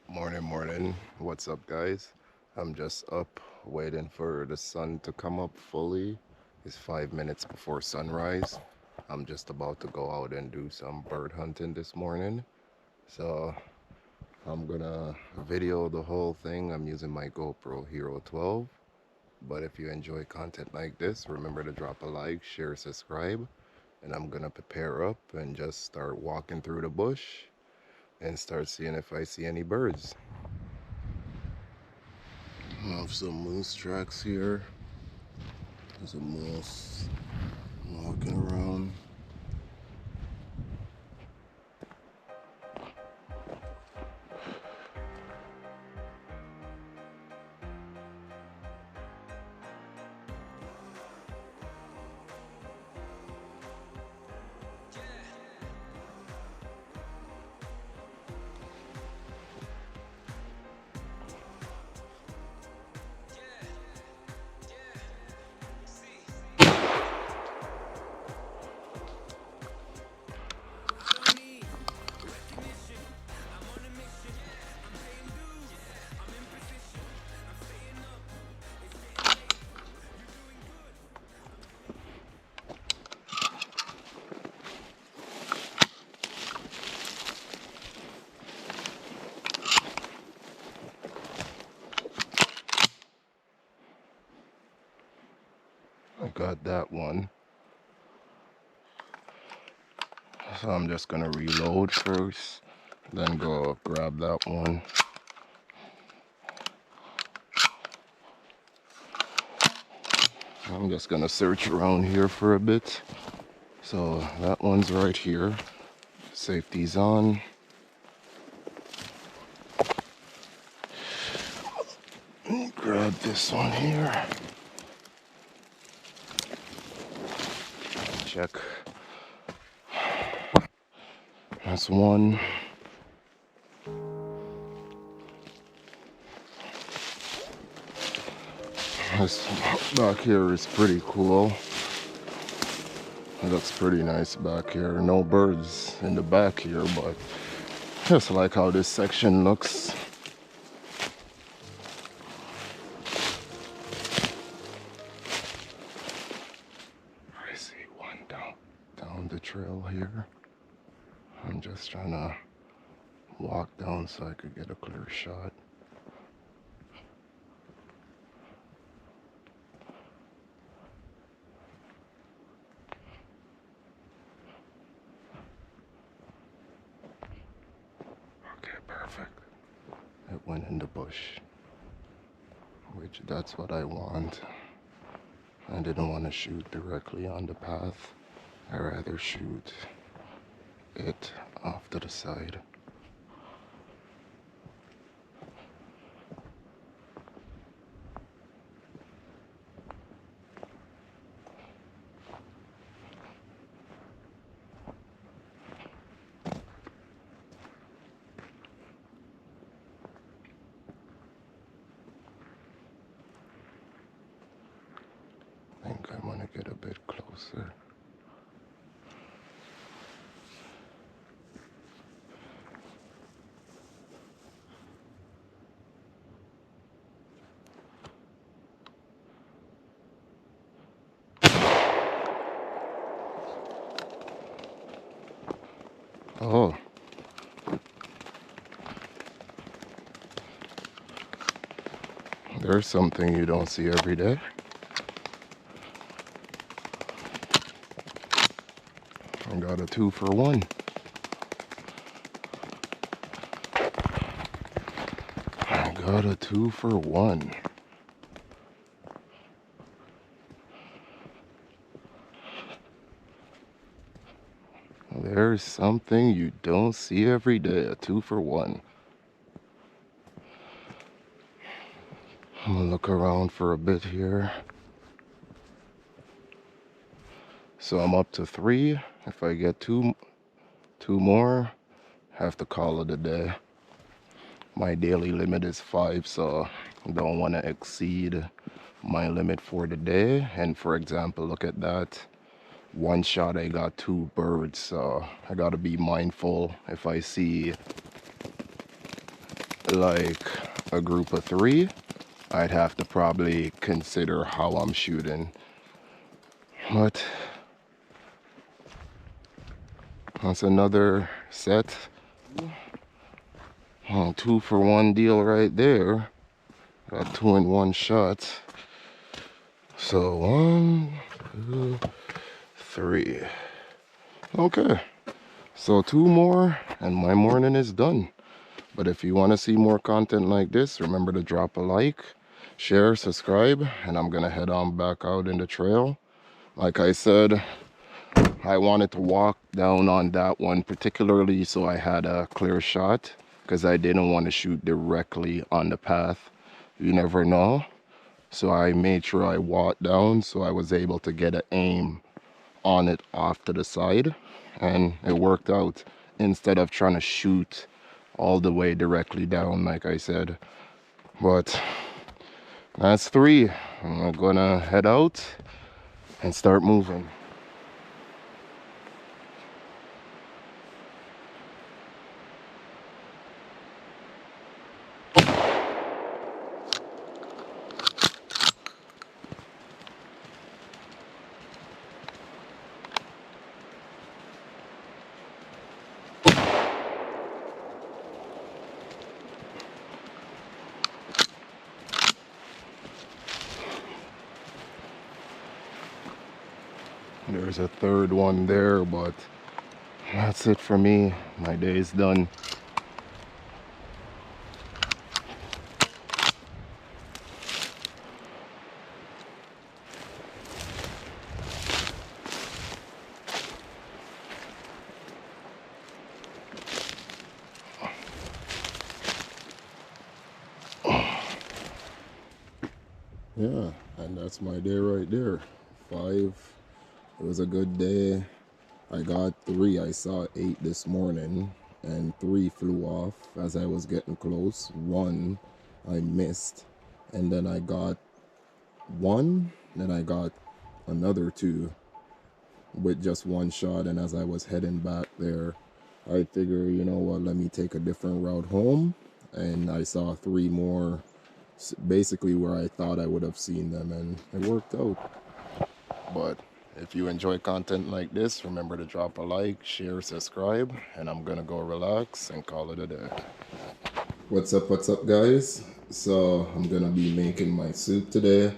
Morning. What's up, guys? I'm just up waiting for the sun to come up fully. It's 5 minutes before sunrise. I'm just about to go out and do some bird hunting this morning. So I'm gonna video the whole thing. I'm using my GoPro Hero 12. But if you enjoy content like this, remember to drop a like, share, subscribe. And I'm gonna prepare up and just start walking through the bush and start seeing if I see any birds. I have some moose tracks here. There's a moose walking around. I got that one. So I'm just gonna reload first, then go grab that one. I'm just gonna search around here for a bit. So that one's right here. Safety's on. Grab this one here. Check. That's one. This back here is pretty cool. It looks pretty nice back here. No birds in the back here, but just like how this section looks. I see one down the trail here. I'm just trying to walk down so I could get a clear shot. Okay, perfect. It went in the bush, which that's what I want. I didn't want to shoot directly on the path. I'd rather shoot it off to the side. I think I want to get a bit closer. Oh, there's something you don't see every day. I got a 2-for-1. I got a 2-for-1. There's something you don't see every day, a 2-for-1. I'm gonna look around for a bit here. So I'm up to 3. If I get two more, have to call it a day. My daily limit is 5, so I don't want to exceed my limit for the day. And for example, look at that. One shot, I got 2 birds, so I gotta be mindful if I see like a group of 3, I'd have to probably consider how I'm shooting. But that's another set. 2-for-1 deal right there. Got 2 in one shot. So 1, 2, 3. Okay. So 2 more and my morning is done. But if you want to see more content like this, remember to drop a like, share, subscribe, and I'm gonna head on back out in the trail. Like I said, I wanted to walk down on that one particularly so I had a clear shot, because I didn't want to shoot directly on the path. You never know. So I made sure I walked down so I was able to get an aim on it off to the side, and it worked out instead of trying to shoot all the way directly down like I said. But that's 3. I'm gonna head out and start moving. There's a 3rd one there, but that's it for me. My day is done. Yeah, and that's my day right there. 5. It was a good day. I got 3. I saw 8 this morning, and 3 flew off as I was getting close. 1 I missed, and then I got 1, then I got another 2 with just 1 shot. And as I was heading back there, I figured, you know what, let me take a different route home, and I saw 3 more basically where I thought I would have seen them, and it worked out. But if you enjoy content like this, remember to drop a like, share, subscribe, and I'm gonna go relax and call it a day. What's up guys? So I'm gonna be making my soup today.